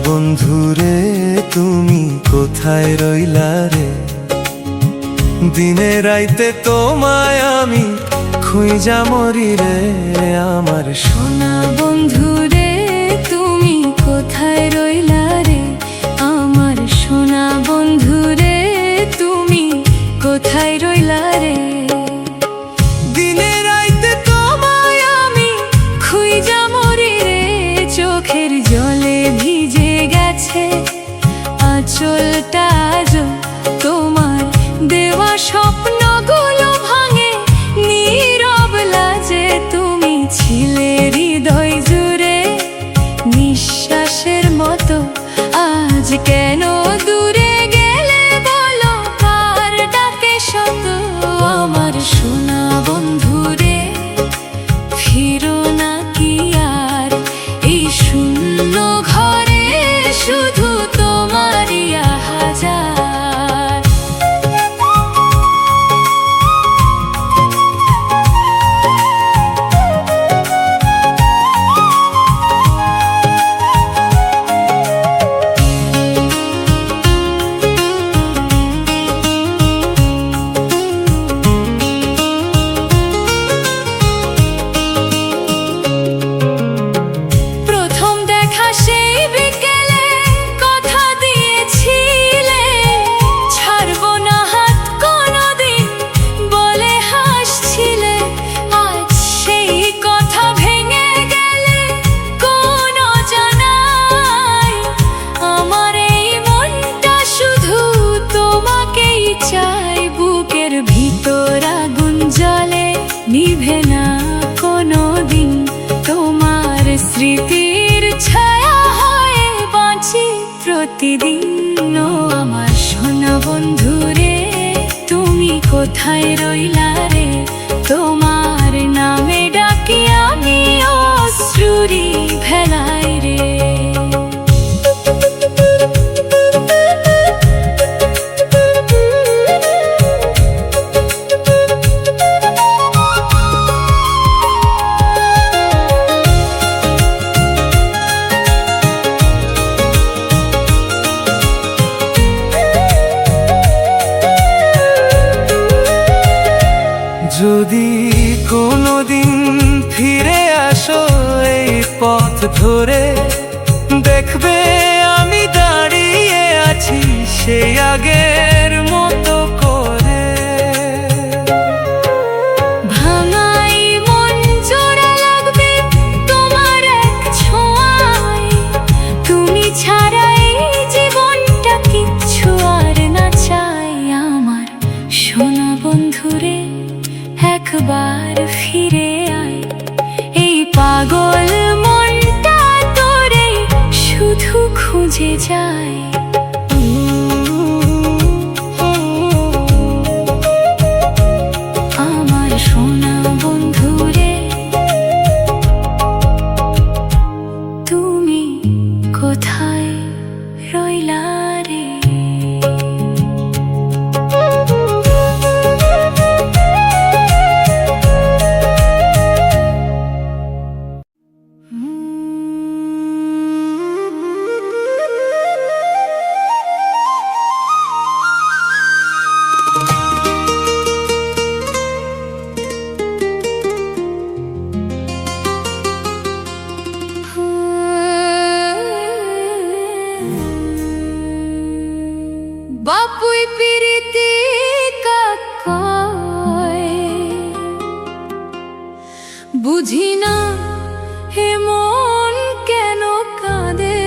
বন্ধুরে তুমি কোথায় রইলা রে? দিনে রাইতে তোমায় আমি খুঁজা মরি রে। আমার সোনা বন্ধুরে তুমি কোথায় রইলা রে? আমার সোনা বন্ধুরে তুমি কোথায় রইলা রে? দিনে রাইতে তোমায় আমি খুঁজা মরি রে। চোখের জলে ভিজে গেছে আঁচলটা, তোমার দেওয়া স্বপ্নগুলো ভাঙে নীরব লাজে। তুমি ছিলে হৃদয় জুড়ে নিঃশ্বাসের মতো, আজ কেন দূরে গেলে বলো? কার ডাকে শত আমার সোনা বন্ধুরে, ফিরো না কি আর এই শূন্য ঘরে? শুধু তোমারই হাজার প্রতিদিন। ও আমার সোনা বন্ধু রে, তুমি কোথায় রইলা রে? তোমার নামে ডাকি আমি অশ্রুরি ভেলায় রে। যদি কোনোদিন ফিরে আসো এই পথ ধরে, দেখবে আমি দাঁড়িয়ে আছি সেই আগের মতো করে। ভাঙাই মন জোড়া লাগবে তোমার এক ছোঁয়ায়, তুমি ছাড়া এই জীবনটা কিচ্ছু আর না চাই। আমার সোনা বন্ধুরে, একবার ফিরে আয়, এই পাগল মনটা তোরে শুধু খুঁজে যায়। আমার সোনা বন্ধুরে, তুমি কোথায় রইলা রে? বাপুই পিরিতি কাকায়, বুঝি না হে মন কেন কাঁদে।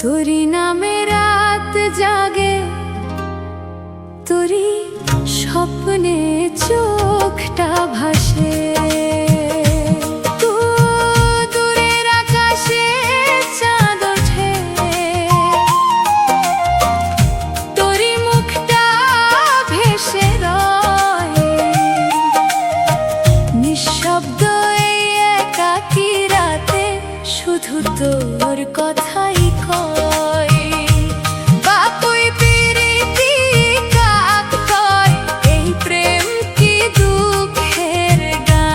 তোরি নামে রাত জাগে, তোরি স্বপ্নে চোখটা ভাসে। দূরের আকাশে চাঁদ ওঠে, তোরি মুখটা ভেসে রয়। নিঃশব্দ এই একাকী রাতে শুধু তোর কথাই কয়। বাপুই পিরিতি কাক কয়, এই প্রেম কি দুঃখের গান।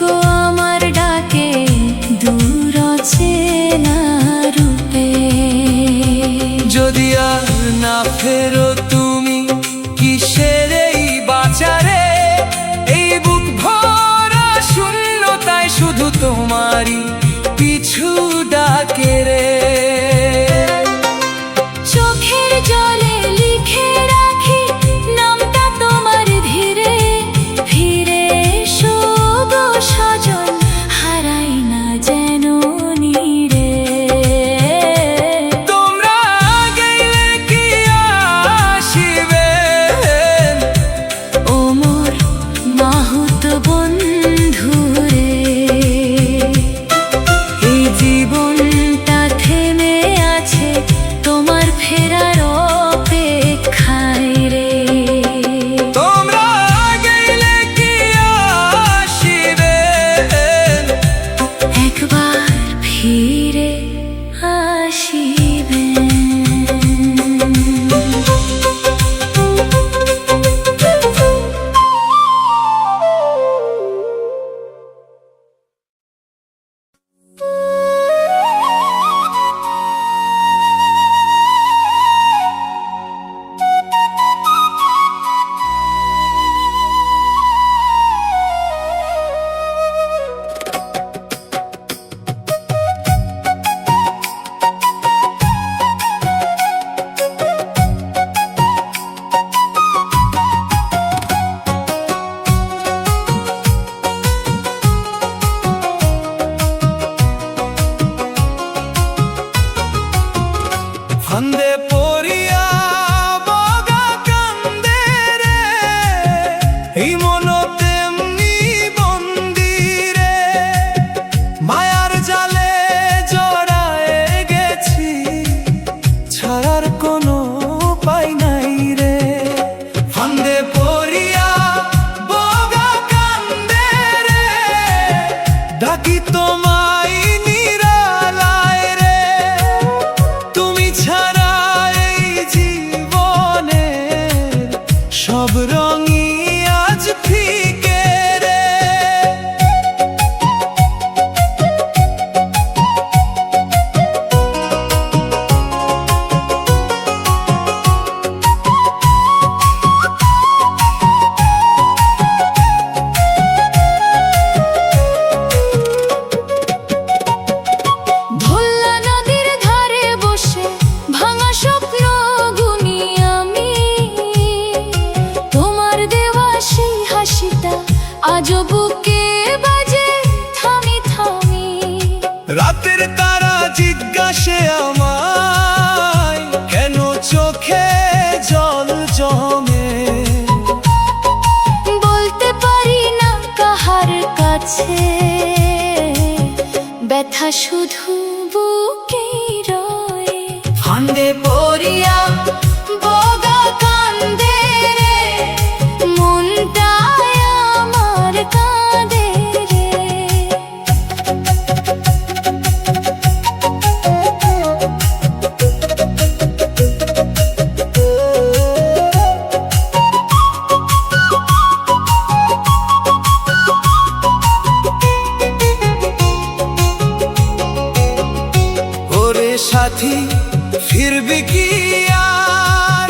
গো আমার ডাকে দূর চেনা রূপে। যদি আর না ফেরো তুমি কিসের এই বাজারে, এই বুক ভরা শূন্যতায় শুধু তোমারই পিছু ডাকে রে। চোখের জলে লিখে রাখি নামটা তোমার, ধীরে ফিরে এসো গো সজন, হারাই না যেন নীরে। তোমরা গেলে কি আসিবে ও মোর মাহুত বন্ধুরে, এই জীবনটা থেমে আছে তোমার ফেরার অপেক্ষায় রে। তোমরা গেলে কি আসিবে একবার ফিরে আসিবে। ফান্দে পড়িয়া বগা কান্দে রে, এই মন তেমনি বন্দি রে। মায়ার জালে জড়ায়ে গেছি, ছাড়ার কোনো উপায় নাই রে। ফান্দে পড়িয়া বগা কান্দে রে, ডাকি তোমায় নিরালায় রে। তুমি ছাড়া এই জীবনের সব রঙই আজ ফিকে রে। ধুল্লা নদীর ধারে বসে ভাঙা স্বপ্ন গুনি আমি, তোমার দেওয়া সেই হাসিটা আজও বুকে বাজে থামি থামি। রাতের তারা জিজ্ঞাসে আমায়, কেন চোখে জল জমে। বলতে পারি না কাহার কাছে, ব্যথা শুধু বুকে রয়ে। ফান্দে পড়িয়া বগা কান্দে রে, মনটা আমার কাঁদে রে। ওরে সাথী ফিরবি কি আর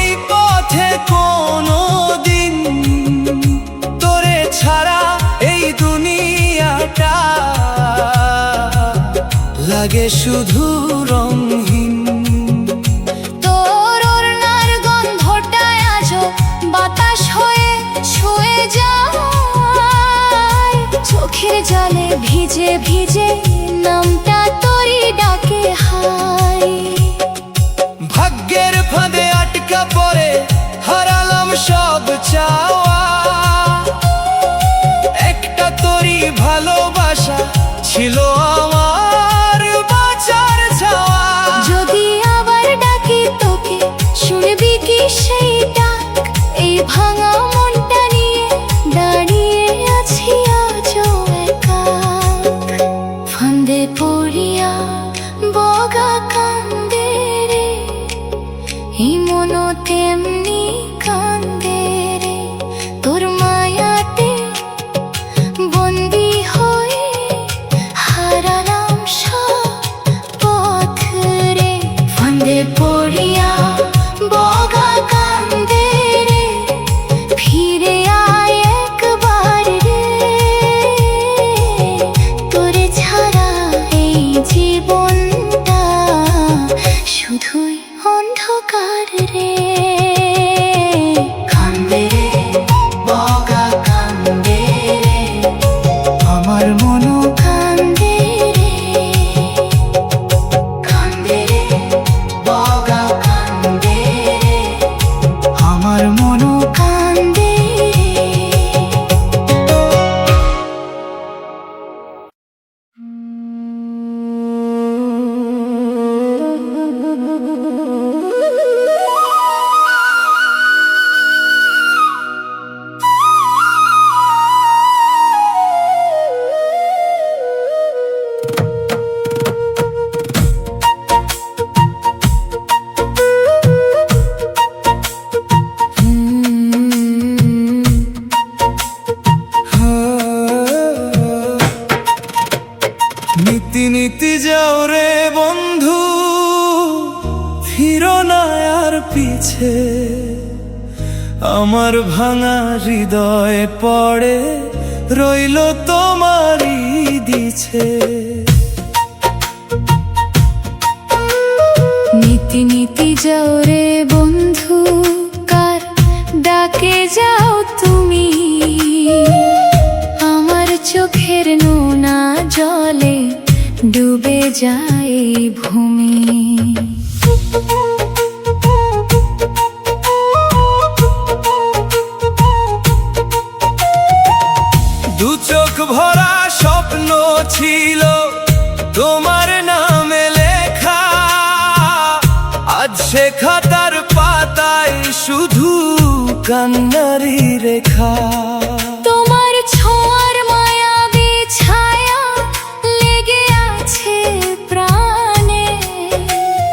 এই পথে কোনো দিন, তোরে ছাড়া এই দুনিয়াটা লাগে শুধু রঙহীন। তোর ওড়নার গন্ধটায় আজও বাতাস হয়ে ছুঁয়ে যায়, চোখের জলে ভিজে ভিজে নামটা তোরই ডাকে হাই। ভাগ্যের ফাঁদে আটকা পড়ে হারালাম সব চাওয়া, একটা তোরই ভালোবাসা ছিল আমার বাঁচার চাওয়া। যদি আবার ডাকি তোকে শুনবি কি সেই ডাক, এই ভাঙা মনটা নিয়ে দাঁড়িয়ে আছি আজও একা। ফান্দে পড়িয়া বগা কান্দে রে, এই মন তেমনি কান্দে রে। তোর মায়াতে দিছে, আমার ভাঙা হৃদয় পড়ে রইল তোমারই দিছে। নীতি নীতি যাও রে বন্ধু, কার ডাকে যাও তুমি? আমার চোখের নোনা জলে ডুবে যায় ভূমি। দু চোখ ভরা স্বপ্ন ছিল তোমার নামে লেখা, আজ সে খাতার পাতায় শুধু কান্নারি রেখা। তোমার ছোঁয়ার মায়াবী ছায়া লেগে আছে প্রাণে,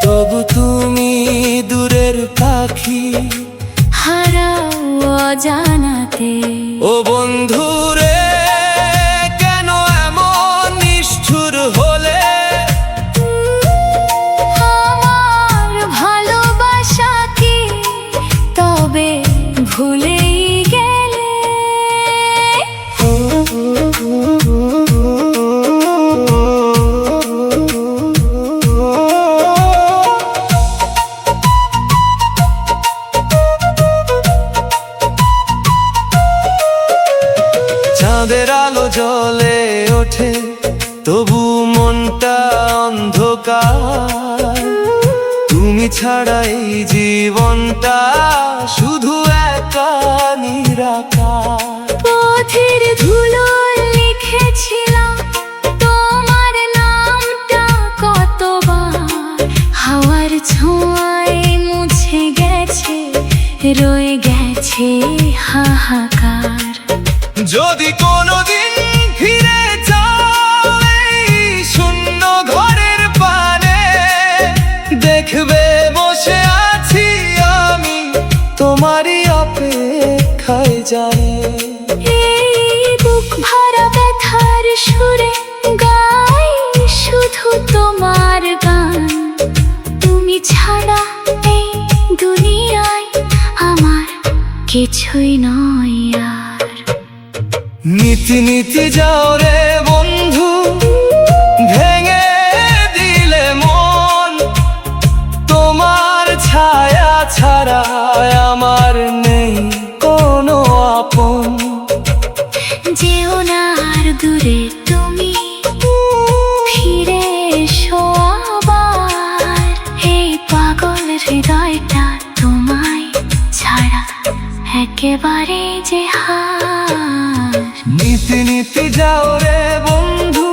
তবু তুমি দূরের পাখি হারাও অজানাতে। ও বন্ধু রে, কেন এমন নিষ্ঠুর হলে? আমার ভালোবাসা কি তবে ভুলেই গেলে? চাঁদের আলো জ্বলে ওঠে তবু মনটা অন্ধকার, তুমি ছাড়া এই জীবনটা শুধু একা নিরাকার। পথের ধুলো লিখেছিলাম তোমার নামটা কতবার, হাওয়ার ছোঁয়ায় মুছে গেছে, রয়ে গেছে হাহাকার। যদি কোনোদিন ফিরে যাও এই শূন্য ঘরের পানে, দেখবে বসে আছি আমি তোমারই অপেক্ষায় যাই। এই বুক ভরা ব্যথার সুরে গাই শুধু তোমার গান, তুমি ছাড়া এই দুনিয়ায় আমার কিছুই নয় আর। নীতি নীতি যাও রে বন্ধু, ভেঙে দিলে মন, তোমার ছায়া ছাড়া আমার নেই কোনো আপন। যেও না আর দূরে তুমি, ফিরে এসো আবার। এই পাগল হৃদয়টা তোমায় ছাড়া একেবারে যে হার। নীতি নীতি যাও রে বন্ধু,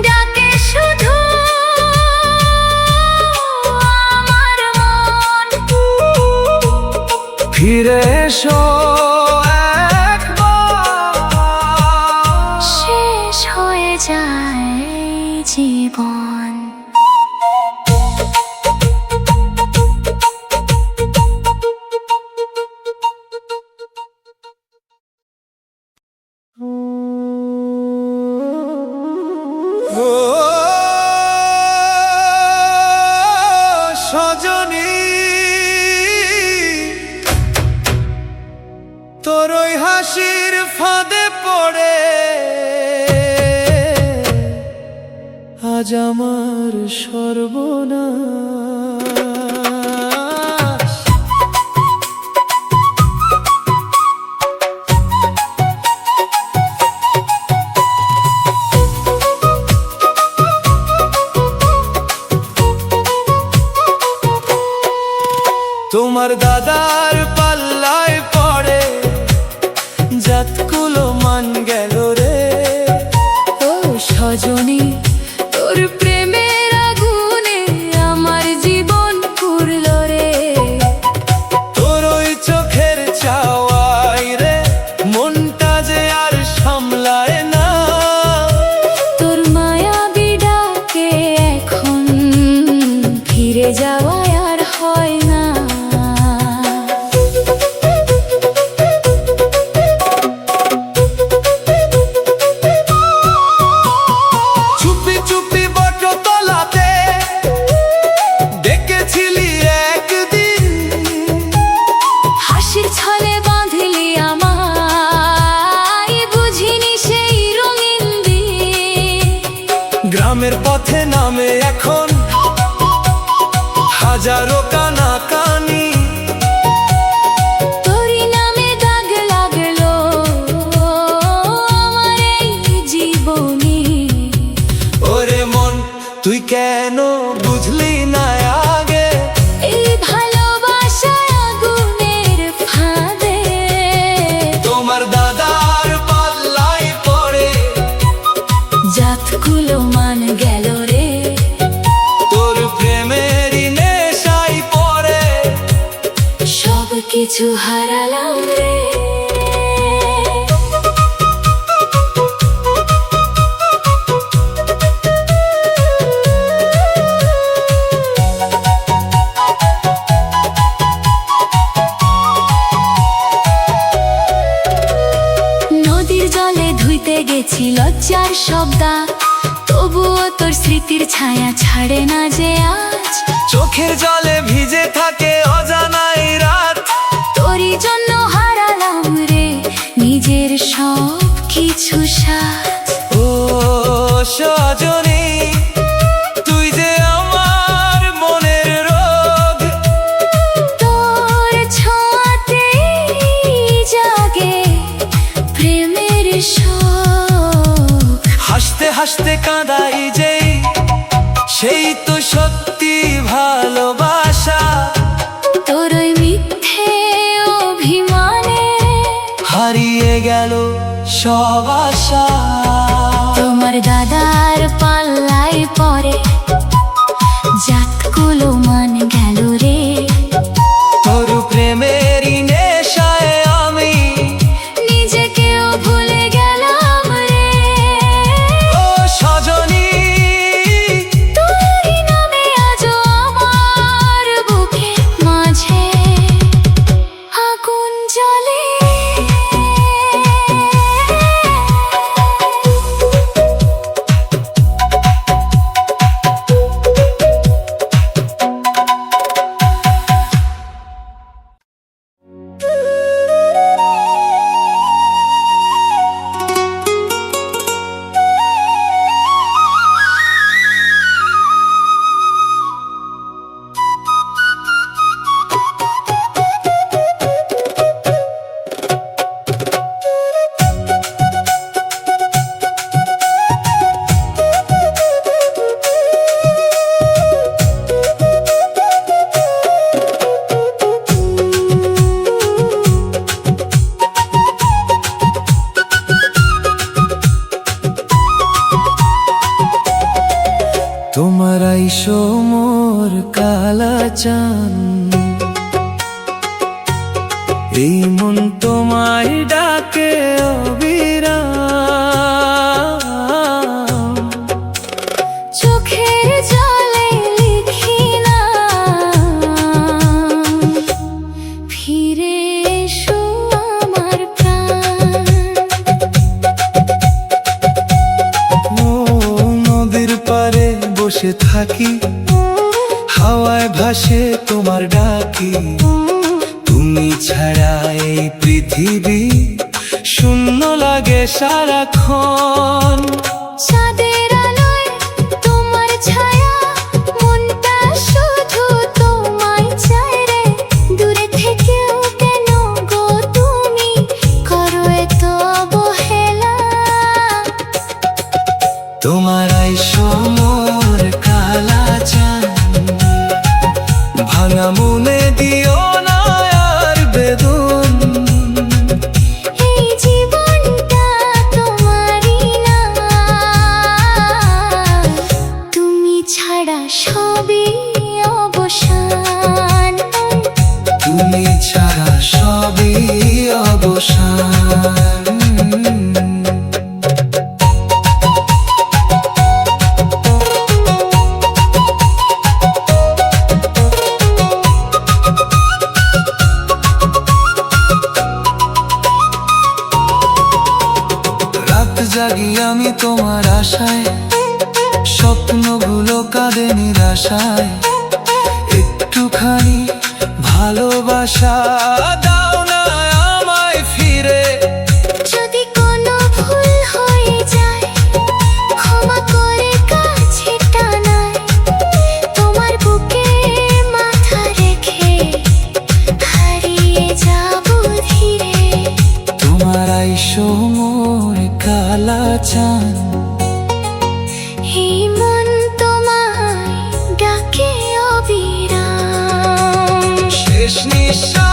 ডাকে শুধু আমার মন। ফিরে এসো একবার। শেষ হয়ে যায় জীবন। ও সজনী, তোর ওই হাসির ফাঁদে পড়ে আজ আমার সর্বনাশ। তোমার দাদার পাল্লায় পড়ে জাতকুলো মান গেল রে। ও সজনী, তোর প্রেমের আগুনে আমার জীবন পুরল রে। তোর ওই চোখের চাওয়াই রে মনটা যে আর সামলায় না। তোর মায়াবী ডাকে এখন ফিরে যাওয়া আর হয় না। হাজারো কানা কানি, তোরই নামে দাগ লাগলো আমার এই জীবনে। ওরে মন তুই কেন বুঝলি না আগে, এই ভালোবাসার আগুনের ফাঁদে তোমার দাদার পাল্লাই পড়ে জাতগুলো মান গেল রে। তোর প্রেমেরই নেশাই পড়ে সব কিছু হারালাম রে। নদীর জলে ধুইতে গেছি লজ্জার শব্দা, তবুও তোর স্মৃতির ছায়া ছাড়ে না যে আজ। চোখের জলে ভিজে থাকে অজানাই রাত, তোরই জন্য হারালাম রে নিজের সব কিছু সাথ। ও সজনী তুই যে আমার মনের রোগ, তোর ছোঁয়াতে জাগে প্রেমের শোক। হাসতে হাসতে কাঁদাই যেই সেই তো সত্যি ভালোবাসা, তোর ওই মিথ্যে অভিমানে হারিয়ে গেল সব আশা। তোমার দাদার পাল্লায় পড়ে জাতগুলো মান গেল রে। তোর প্রেমেরই নেশায় আমি নিজেকেও ভুলে গেলাম রে। ও সজনী তোরই নামে আজও আমার বুকের মাঝে আগুন জ্বলে। তোমার আইসো মোর কালা চান, এই মন তোমায় ডাকে অবিরাম। চোখের জলে লিখি না ফিরে এসো আমার প্রাণ। ও নদীর পারে বসে থাকি, হাওয়ায় ভাসে তোমার ডাকি, তুমি ছাড়া এই পৃথিবী শূন্য লাগে সারাক্ষণ। চাঁদের আলোয় তোমার ছায়া, মনটা শুধু তোমায় চায় রে। দূরে থেকেও কেন গো তুমি করো এত অবহেলা। তোমার আইসো মোর কালা চান, ভাঙা মনে দিও না আর বেদন। এই জীবনটা তোমারই না, তুমি ছাড়া সবই অবসান। তুমি ছাড়া সবই অবসান। জাগি আমি তোমার আশায়, স্বপ্নগুলো কাঁদে নিরাশায়। একটুখানি ভালোবাসা দাও না আমায় ফিরে। যদি কোনো ভুল হয়ে যায় ক্ষমা করে কাছে টানায়, তোমার বুকে মাথা শেষ নিঃশ্বাস